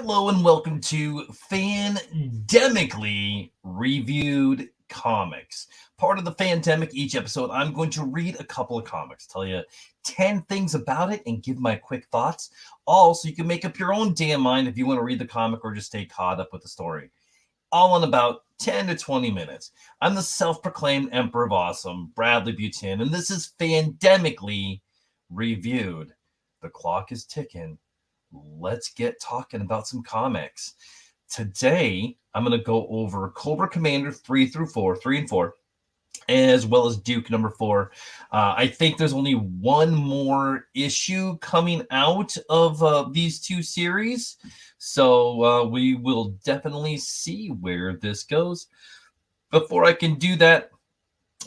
Hello and welcome to Fandemically Reviewed Comics. Part of the Fandemic, each episode, I'm going to read a couple of comics, tell you 10 things about it, and give my quick thoughts. All so you can make up your own damn mind if you want to read the comic or just stay caught up with the story. All in about 10 to 20 minutes. I'm the self-proclaimed Emperor of Awesome, Bradley Butin, and this is Fandemically Reviewed. The clock is ticking. Let's get talking about some comics. Today, I'm going to go over Cobra Commander 3 and 4, as well as Duke number 4. I think there's only one more issue coming out of these two series, so we will definitely see where this goes. Before I can do that,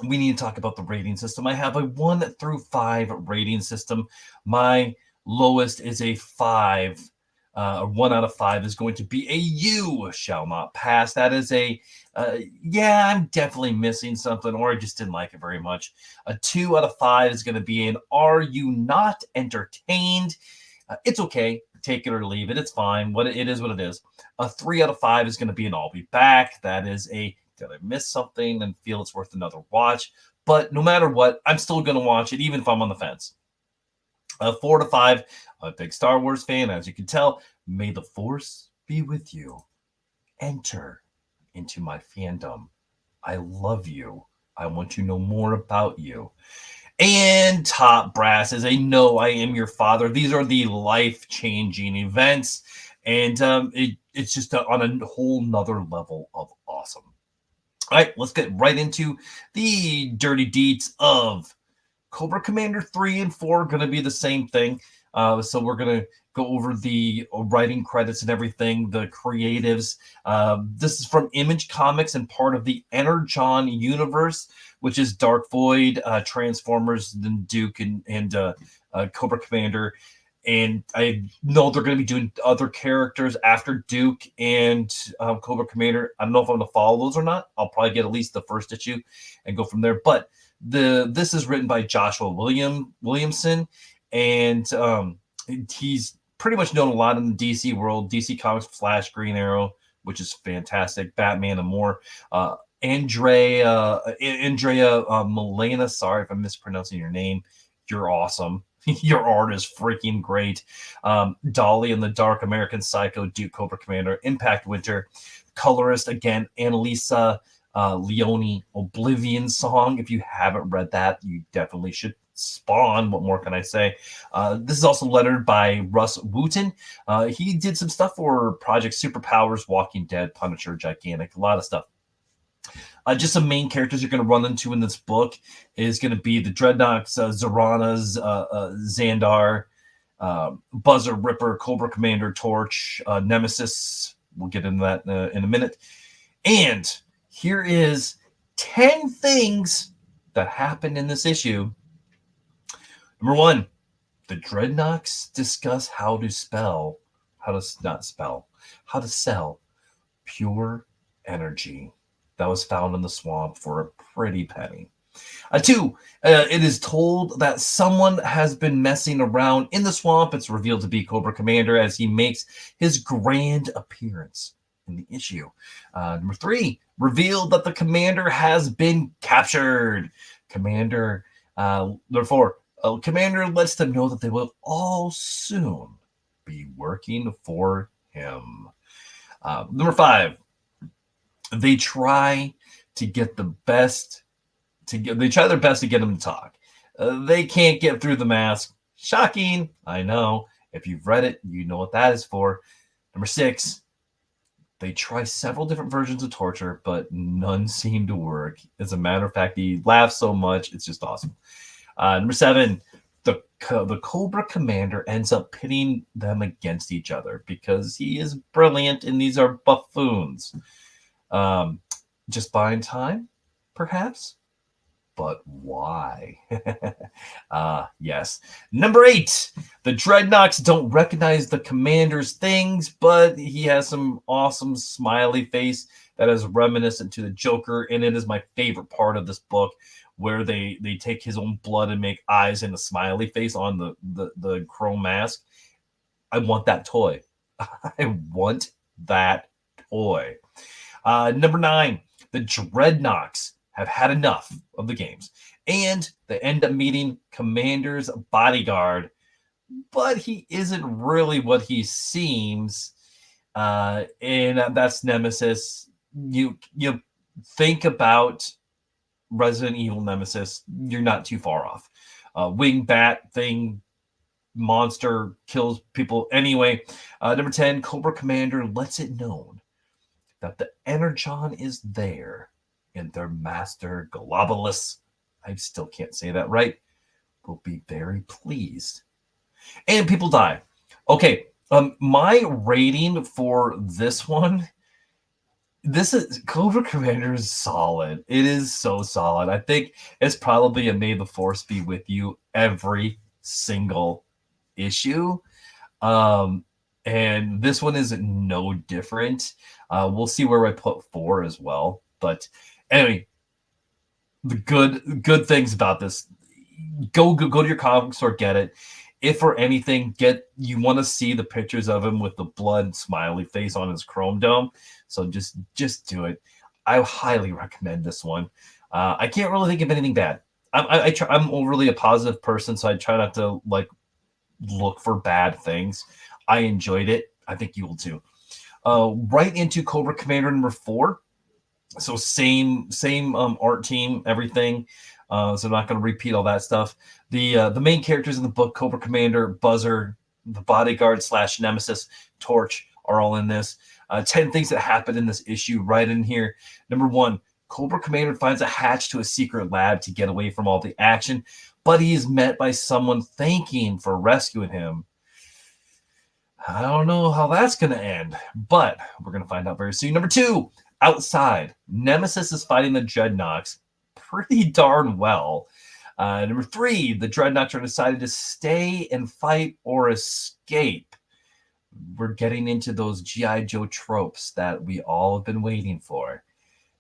we need to talk about the rating system. I have a 1 through 5 rating system. My lowest is a 5. 1 out of 5 is going to be a you shall not pass. That is a yeah, I'm definitely missing something, or I just didn't like it very much. A 2 out of 5 is going to be an are you not entertained? It's okay, take it or leave it, it's fine. It is what it is. A 3 out of 5 is going to be an I'll be back. That is a did I miss something and feel it's worth another watch? But no matter what, I'm still going to watch it, even if I'm on the fence. 4 to 5, I'm a big Star Wars fan, as you can tell. May the Force be with you. Enter into my fandom. I love you. I want to know more about you. And top brass is a no, I am your father. These are the life-changing events, and it's just on a whole nother level of awesome. All right, let's get right into the dirty deeds of Cobra Commander 3 and 4. Going to be the same thing. So we're going to go over the writing credits and everything, the creatives. This is from Image Comics and part of the Energon universe, which is Dark Void, Transformers, then Duke, and Cobra Commander. And I know they're going to be doing other characters after Duke and Cobra Commander. I don't know if I'm going to follow those or not. I'll probably get at least the first issue and go from there. But this is written by Joshua Williamson, and he's pretty much known a lot in the DC world. DC Comics, Flash, Green Arrow, which is fantastic, Batman, and more. Andrea Milena, sorry if I'm mispronouncing your name. You're awesome. Your art is freaking great. Dolly in the Dark, American Psycho, Duke, Cobra Commander, Impact Winter. Colorist, again, Annalisa Leone, Oblivion Song. If you haven't read that, you definitely should. Spawn, what more can I say? This is also lettered by Russ Wooten. He did some stuff for Project Superpowers, Walking Dead, Punisher, Gigantic, a lot of stuff. Just some main characters you're going to run into in this book is going to be the Dreadnoks, Zoranas, Xandar, Buzzer, Ripper, Cobra Commander, Torch, Nemesis. We'll get into that in a minute. And here is 10 things that happened in this issue. Number 1, the Dreadnoks discuss how to sell pure energy that was found in the swamp for a pretty penny. 2, it is told that someone has been messing around in the swamp. It's revealed to be Cobra Commander as he makes his grand appearance in the issue. Number 3, revealed that the commander has been captured. Number 4, Commander lets them know that they will all soon be working for him. Number 5, they try their best to get him to talk. They can't get through the mask. Shocking, I know. If you've read it, you know what that is for. Number 6, they try several different versions of torture, but none seem to work. As a matter of fact, he laughs so much, it's just awesome. Number 7, the Cobra Commander ends up pitting them against each other because he is brilliant and these are buffoons. Just buying time, perhaps? But why? Yes. Number 8, the Dreadnoks don't recognize the commander's things, but he has some awesome smiley face that is reminiscent to the Joker, and it is my favorite part of this book, where they take his own blood and make eyes and a smiley face on the chrome mask. I want that toy. I want that toy. Number 9, the Dreadnoks have had enough of the games, and they end up meeting Commander's bodyguard, but he isn't really what he seems. And that's Nemesis. You think about Resident Evil Nemesis, you're not too far off. Wing bat thing, monster kills people anyway. Number 10, Cobra Commander lets it known that the Energon is there, and their master Globalus, I still can't say that right, will be very pleased. And people die. Okay, my rating for this one, this is Cobra Commander is solid. It is so solid. I think it's probably a May the Force be with you every single issue. And this one is no different. We'll see where I put 4 as well. But anyway, the good things about this, go to your comic store, get it. If for anything, you want to see the pictures of him with the blood smiley face on his chrome dome. So just do it. I highly recommend this one. I can't really think of anything bad. I'm overly a positive person, so I try not to look for bad things. I enjoyed it. I think you will too. Right into Cobra Commander number 4. So same art team, everything. So I'm not going to repeat all that stuff. The main characters in the book, Cobra Commander, Buzzer, the bodyguard / Nemesis, Torch, are all in this. 10 things that happen in this issue right in here. Number 1, Cobra Commander finds a hatch to a secret lab to get away from all the action, but he is met by someone thanking for rescuing him. I don't know how that's going to end, but we're going to find out very soon. Number 2, outside, Nemesis is fighting the Dreadnoks pretty darn well. Number 3, the Dreadnoks are decided to stay and fight or escape. We're getting into those G.I. Joe tropes that we all have been waiting for.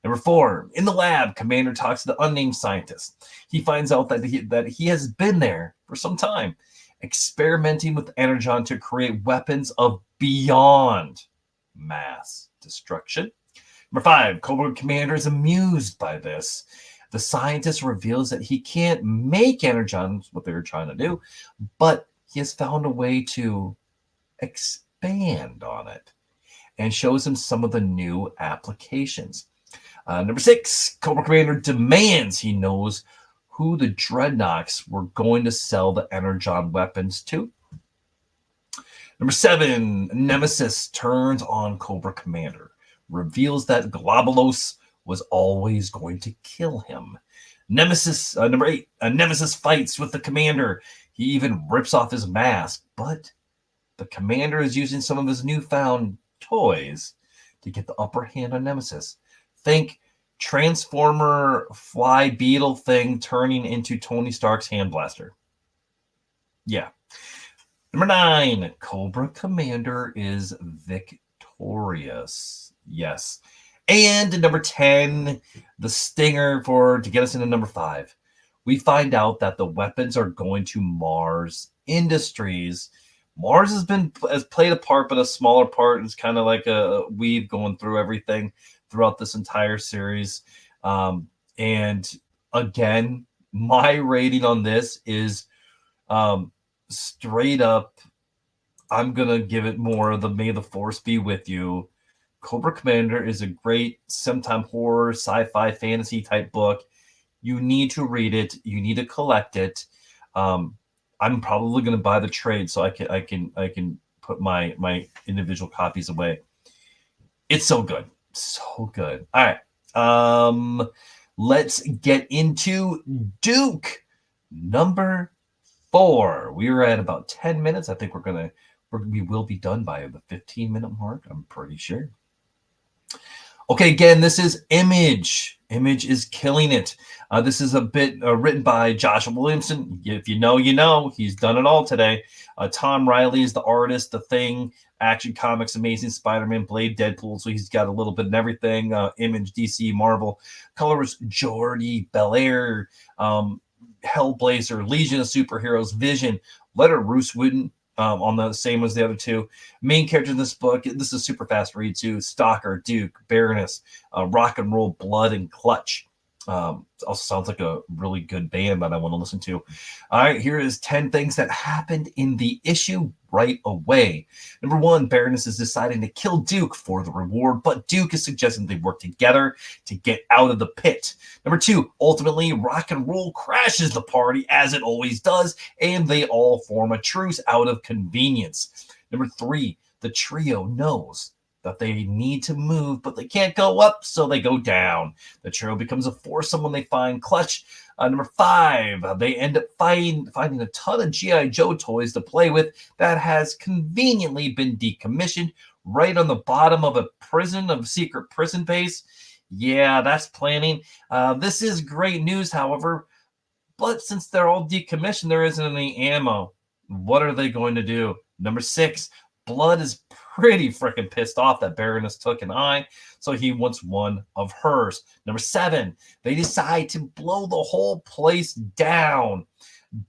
Number 4, in the lab, Commander talks to the unnamed scientist. He finds out that he has been there for some time, experimenting with Energon to create weapons of beyond mass destruction. Number 5, Cobra Commander is amused by this. The scientist reveals that he can't make Energon, what they were trying to do, but he has found a way to expand on it and shows him some of the new applications. Number 6, Cobra Commander demands he knows who the Dreadnoks were going to sell the Energon weapons to. Number 7, Nemesis turns on Cobra Commander, reveals that Globalus was always going to kill him. Nemesis, number 8, Nemesis fights with the Commander. He even rips off his mask, but the Commander is using some of his newfound toys to get the upper hand on Nemesis. Think Transformer fly beetle thing turning into Tony Stark's hand blaster. Yeah. Number 9, Cobra Commander is victorious. Yes. And number 10, the stinger to get us into number 5. We find out that the weapons are going to Mars Industries. Mars has played a part, but a smaller part. It's kind of like a weave going through everything throughout this entire series. And again, my rating on this is straight up, I'm going to give it more of the May the Force be with you. Cobra Commander is a great sometime horror, sci-fi, fantasy type book. You need to read it. You need to collect it. I'm probably going to buy the trade so I can put my individual copies away. It's so good. So good. All right. Let's get into Duke number 4. We were at about 10 minutes. I think we will be done by the 15-minute mark. I'm pretty sure. Okay, again, this is Image. Image is killing it. This is a bit written by Joshua Williamson. If you know, you know. He's done it all today. Tom Riley is the artist. The Thing, Action Comics, Amazing Spider-Man, Blade, Deadpool. So he's got a little bit of everything. Image, DC, Marvel. Colors, Jordi Belair, Hellblazer, Legion of Superheroes, Vision, Letter Bruce Wooden, on the same as the other two. Main characters in this book, this is a super fast read too. Stalker, Duke, Baroness, Rock and Roll, Blood, and Clutch. Also sounds like a really good band that I want to listen to. All right, here is 10 things that happened in the issue right away. Number 1, Baroness is deciding to kill Duke for the reward, but Duke is suggesting they work together to get out of the pit. Number 2, ultimately, Rock and Roll crashes the party as it always does, and they all form a truce out of convenience. Number 3, the trio knows that they need to move, but they can't go up, so they go down. The trio becomes a foursome when they find Clutch. Number 5, they end up finding a ton of G.I. Joe toys to play with that has conveniently been decommissioned right on the bottom of a secret prison base. Yeah, that's planning. This is great news, however, but since they're all decommissioned, there isn't any ammo. What are they going to do? Number 6, Blood is pretty freaking pissed off that Baroness took an eye, so he wants one of hers. Number 7, they decide to blow the whole place down.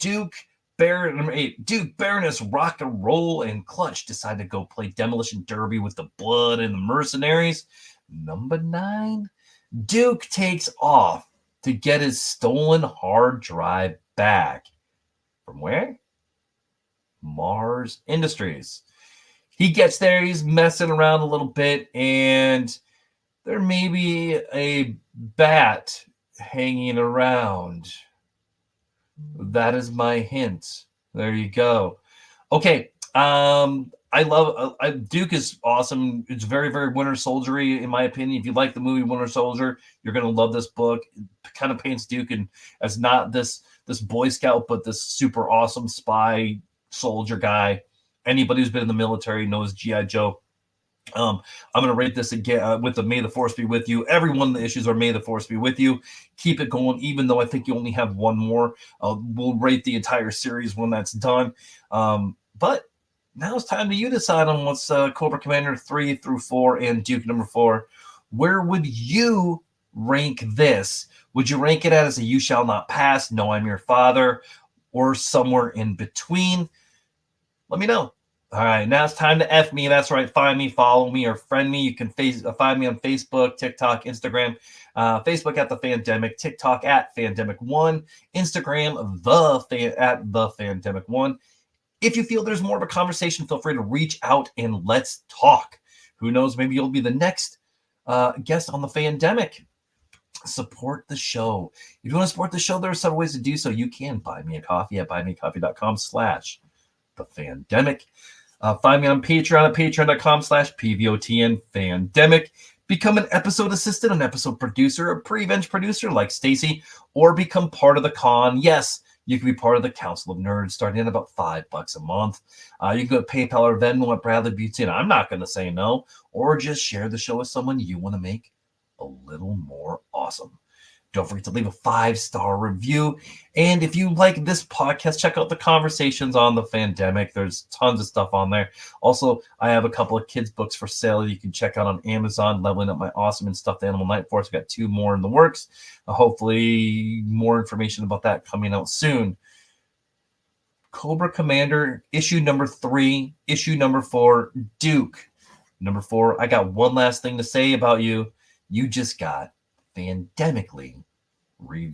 Number 8, Duke, Baroness, Rock and Roll, and Clutch decide to go play Demolition Derby with the Blood and the mercenaries. Number 9, Duke takes off to get his stolen hard drive back. From where? Mars Industries. He gets there, he's messing around a little bit, and there may be a bat hanging around. That is my hint. There you go. Okay, I love Duke is awesome. It's very, very Winter Soldiery, in my opinion. If you like the movie Winter Soldier, you're going to love this book. It kind of paints Duke as not this Boy Scout, but this super awesome spy soldier guy. Anybody who's been in the military knows G.I. Joe. I'm going to rate this again with the May the Force be with you. Every one of the issues are May the Force be with you. Keep it going, even though I think you only have one more. We'll rate the entire series when that's done. But now it's time to you decide on what's Cobra Commander 3 through 4 and Duke number 4. Where would you rank this? Would you rank it as a You Shall Not Pass, No, I'm Your Father, or somewhere in between? Let me know. All right, now it's time to F me. That's right. Find me, follow me, or friend me. You can find me on Facebook, TikTok, Instagram. Facebook at The Fandemic, TikTok at Fandemic1, Instagram at The Fandemic1. If you feel there's more of a conversation, feel free to reach out and let's talk. Who knows? Maybe you'll be the next guest on The Fandemic. Support the show. If you want to support the show, there are several ways to do so. You can buy me a coffee at buymeacoffee.com/thefandemic. Find me on Patreon at patreon.com/PVOTNFandemic. Become an episode assistant, an episode producer, a pre-bench producer like Stacy, or become part of the con. Yes, you can be part of the Council of Nerds starting at about $5 a month. You can go to PayPal or Venmo at Bradley Butin. I'm not going to say no. Or just share the show with someone you want to make a little more awesome. Don't forget to leave a 5-star review. And if you like this podcast, check out the conversations on The Fandemic. There's tons of stuff on there. Also, I have a couple of kids' books for sale you can check out on Amazon, Leveling Up My Awesome and Stuffed Animal Night Force. I've got 2 more in the works. Hopefully, more information about that coming out soon. Cobra Commander, issue number 3, issue number 4, Duke. Number 4, I got one last thing to say about you. You just got Fandemically reviewed.